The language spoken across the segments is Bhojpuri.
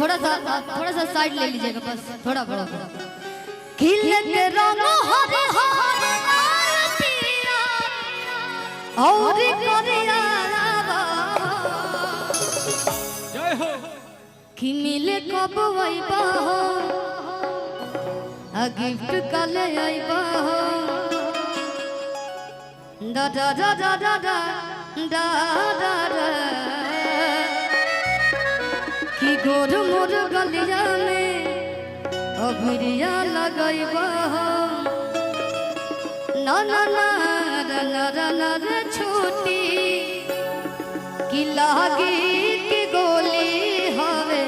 थोड़ा सा साइड ले लीजिएगा बस, थोड़ा बड़ा खिल के रंगो हरे हरे पिया और करिया जय हो कि मिले कब आइबा आ गिफ्ट कले आइबा डा डा डा डा डा डा डा डा डा कि गोर मोर गलिया में अभिरिया लगाइबा ना ना ना ना ना ना रे छोटी कि लागी की गोली हवे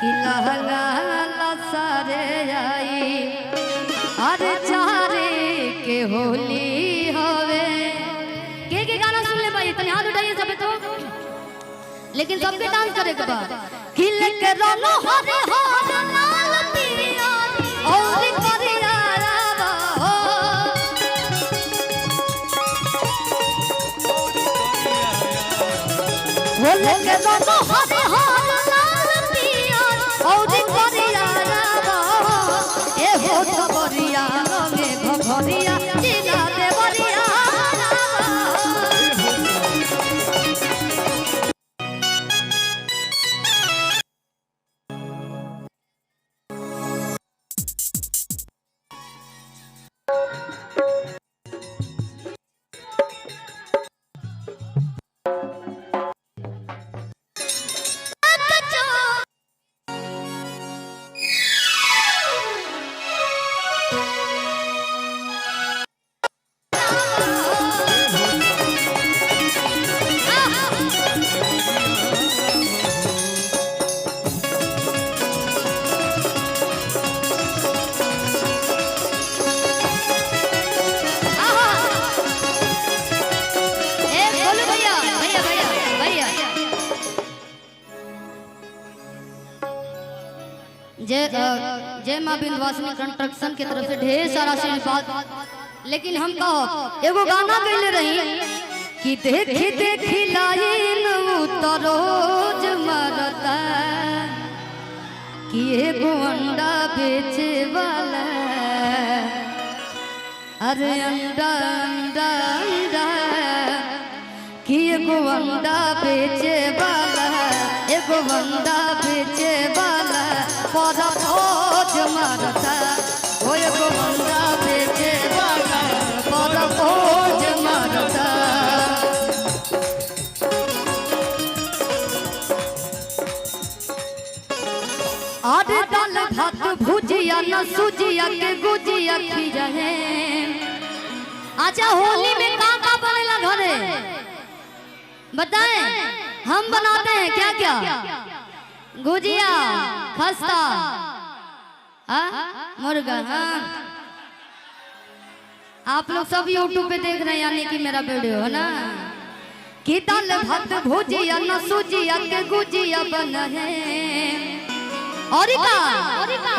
कि लहंगा सारे आई अरे चारे के होली हवे के गाना सुन ले भाई तने हाथ उठाइए सब तो लेकिन सबके डांस करे के बाद खिल के रंगो हरे हरे लाल पिया और करिया रावा वो के रंगो हरे हरे लाल पिया और करिया रावा ए हो खबरिया में भभरिया जिला देवरिया जय माँ विंध्यवासिनी कंस्ट्रक्शन की तरफ से ढेर सारा आशीर्वाद। लेकिन हम कहो एगो गाना गैले रही कि देखी देखी लाइन उतरोज मरता कि एगो अंडा बेचे वाला अरे अंडा अंडा अंडा कि एगो अंडा बेचे वाला एगो अंडा बेचे वाला पर खोज मरता ओ एगो अंडा बेचे वाला पर खोज मरता आधे दाल भात भुजिया न सुजिया के गुजिया खीरा है। अच्छा होली में का बनेला घरे बताएं हम बनाते हैं क्या क्या गुजिया खस्ता मुर्गा। हाँ आप लोग सब यूट्यूब पे देख रहे हैं यानी कि मेरा वीडियो है ना कि दाल भात भुजिया न सुजिया के गुजिया बना है और का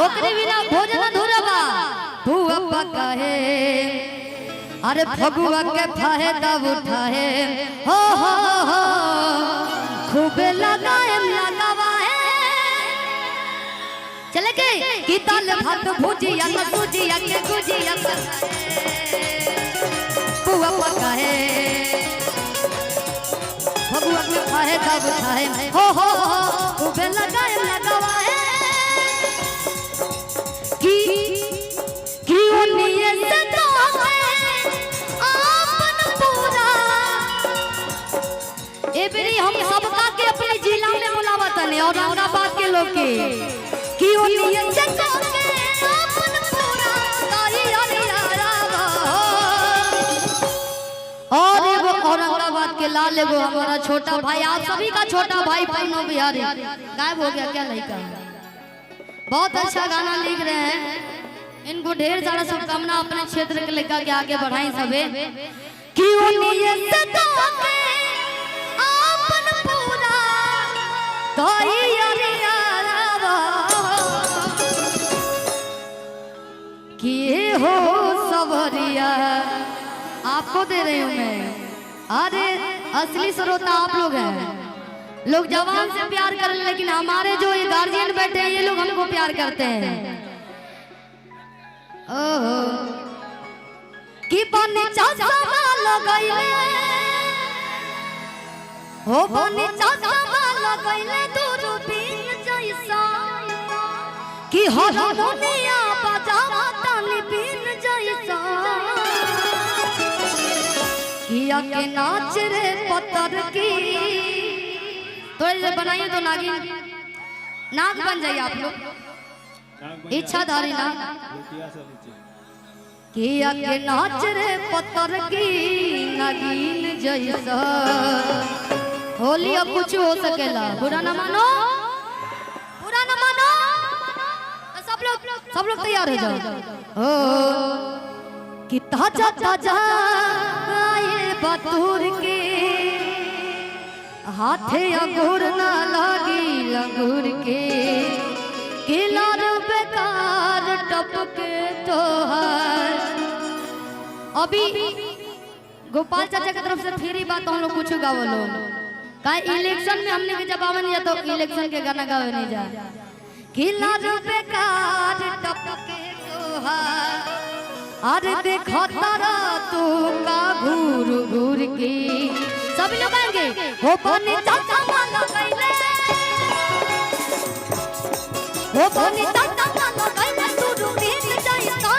ओकरे बिना भोजन अधूरा बा भुआ पका है अरे फगुआ के फायदा उठाए हो खूब लगाए लगावा है चले के कि दाल भात भुजिया न सुजिया के गुजिया भुआ पका है फगुआ के फायदा उठाए हो खूब लगाए लगावा है कि उन्हीं से तो आपन पूरा ए बेरी हम सबका के अपने जिला में बुलावत है और औरंगाबाद के लोग के कि उन्हीं से तो आपन पूरा तारी और एगो औरंगाबाद के लाल एगो हमारा छोटा भाई आप सभी का छोटा भाई पन्नू बिहारी गायब हो गया क्या लड़का बहुत अच्छा गाना लिख रहे हैं इनको ढेर सारा शुभकामना अपने क्षेत्र के लेकर के आगे बढ़ाई सबे कि उन्हीं से तो आपन पूरा कि हो सवरिया आपको दे रही हूँ मैं। अरे असली श्रोता आप लोग हैं लोग जवान से प्यार कर रहे, लेकिन हमारे जो ये गार्जियन बैठे हैं ये लोग हमको प्यार करते हैं। ओहो कि बनी चाचा लगैले हो, बनी चाचा लगैले दूरबीन जैसा कि हारमोनिया बजावा ताली बीन जैसा किया के नाच रे पत्थर की। थोड़ी देर बनाइए तो नागिन नाग बन जाइए आप लोग, इच्छाधारी नाग। किया के नाच रे पत्थर की नागिन जैसा। होली अब कुछ हो सकेला, बुरा न मानो, बुरा न मानो। सब लोग तैयार हो जाओ। ओ कि ताजा ताजा आए बतूर के हाथे अंगूर ना लागी लंगूर के लार बेकार टपके तोहार। अभी गोपाल चाचा की तरफ से फ्री बात हम लोग कुछ गावो लोग का इलेक्शन में हमने के जब आवे नहीं जा तो इलेक्शन के गाना गावे नहीं जा कि लार बेकार टपके तोहार। अरे देखो तारा तू का घूर घूर के सभी लोग आएंगे हो बनी चाचा माला गईले हो बनी चाचा माला गईले तू रूबीन जैसा।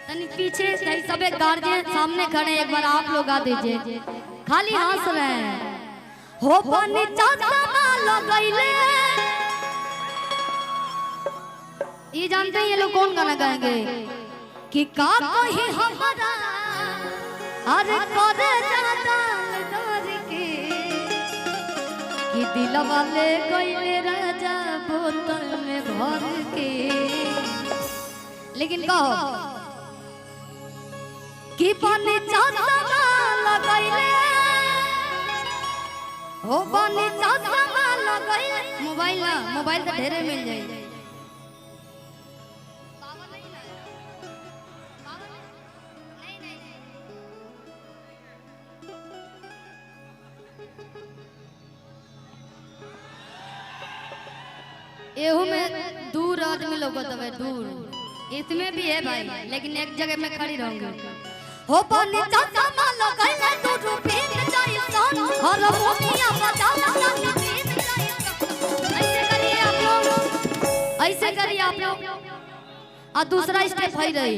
तनी पीछे सही सबे गार्जियन सामने खड़े, एक बार आप लोग गा दीजिए, खाली हंस रहे हैं। हो बनी चाचा माला गईले, ये जानते हैं ये लोग कौन गाना गाएंगे कि का कही हमारा अरे करे ज्यादा डर के कि दिल वाले गईले राजा बोतल में भर के। लेकिन कहो कि बनी चाचा लगैले हो बनी चाचा लगैले। मोबाइल तो ढेरे मिल जाए। एहू में दूर आदमी लोग है, दूर इसमें भी है भाई, लेकिन एक जगह में खड़ी रहूंगी। हो बनी चाचा माला गईले तू रूबीन जैसा हारमोनिया बजावा ताली बीन जैसा। ऐसे करिए आप लोग, ऐसे करिए आप लोग। और दूसरा स्टेप है रही।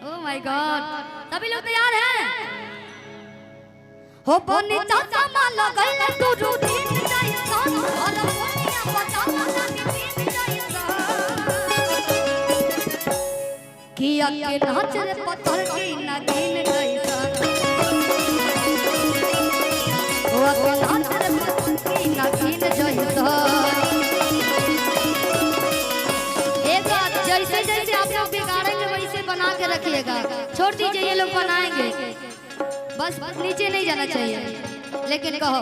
ओह माय गॉड, सभी लोग तैयार हैं? हो बनी चाचा माला गईले तू रूबीन जैसा हारमोनिया बजावा ताली बीन जैसा किया के नाच रे पत्थर की नागिन जैसा। हो के नाच रे पत्थर की नागिन जैसा। एक बात, जैसे जैसे आप लोग बिगाड़ेंगे वैसे बना के रखिएगा, छोड़ दीजिए ये लोग बनाएंगे, बस नीचे नहीं जाना चाहिए। लेकिन कहो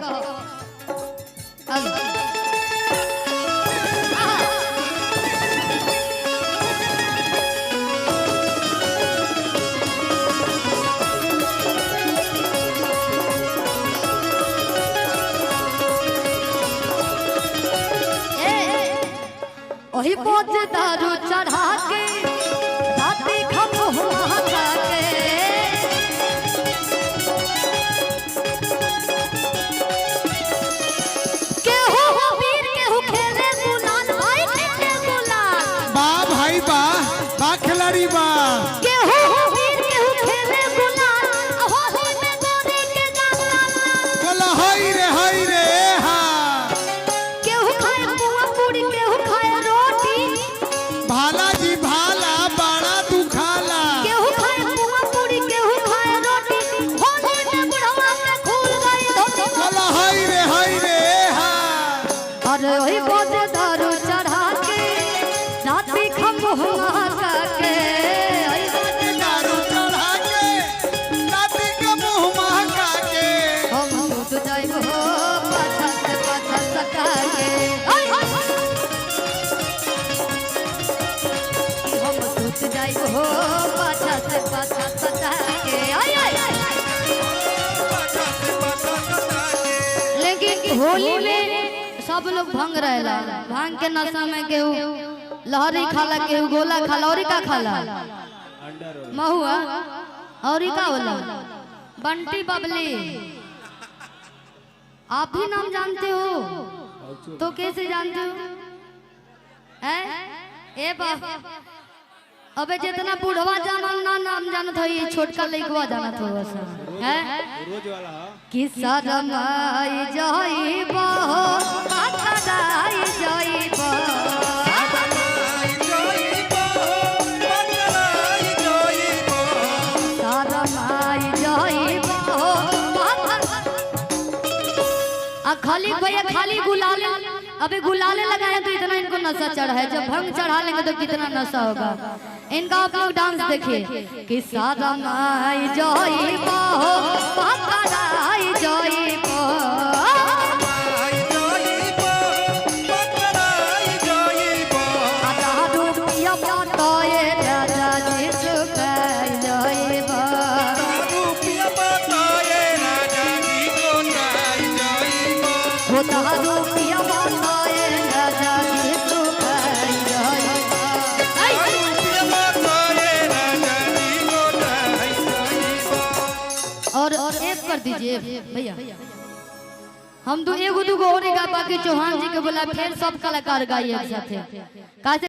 वही पोज दारू चढ़ा के राती खमुआ के केहू वीर केहू खेले गुलाल भाई खेले गुलाल। वाह भाई वाह, वाह खिलाड़ी वाह। केहू वीर केहू खेले गुलाल, होली में गोरी के गाना बोला हाय रे हा। केहू खाए पुआ पूरी केहू खाए रोटी। भाला जी होली में सब लोग भंग रहेला, भांग के नशा में केहू लहरी खाला, केहू गोला खाला, और का खाला महुआ, और का होला बंटी बबली। आप भी नाम जानते हो तो कैसे जानते हो? ए बाबा, अबे जितना बूढ़वा जाना ना नाम जानत हो, ये छोटका लइकवा जानत हो रोज वाला कि शरमाई जाइबो पकड़ाई जाइबो, शरमाई जाइबो खाली भैया खाली गुलाले, अबे गुलाले लगाए तो इतना इनको नशा चढ़ा है, जब भंग चढ़ा लेंगे तो कितना नशा होगा इनका। आप लोग डांस देखिए कि शरमाई जाइबो पकड़ाई जाइबो, दारू पिया बताए राजा जी सुखाई जाइबो, दारू पिया बताए राजा जी सुखाई जाइबो। और एक कर दीजिए भैया, हम तो एगो दूगो और गा, बाकी चौहान जी के बोला फिर सब कलाकार गाइए एक साथे।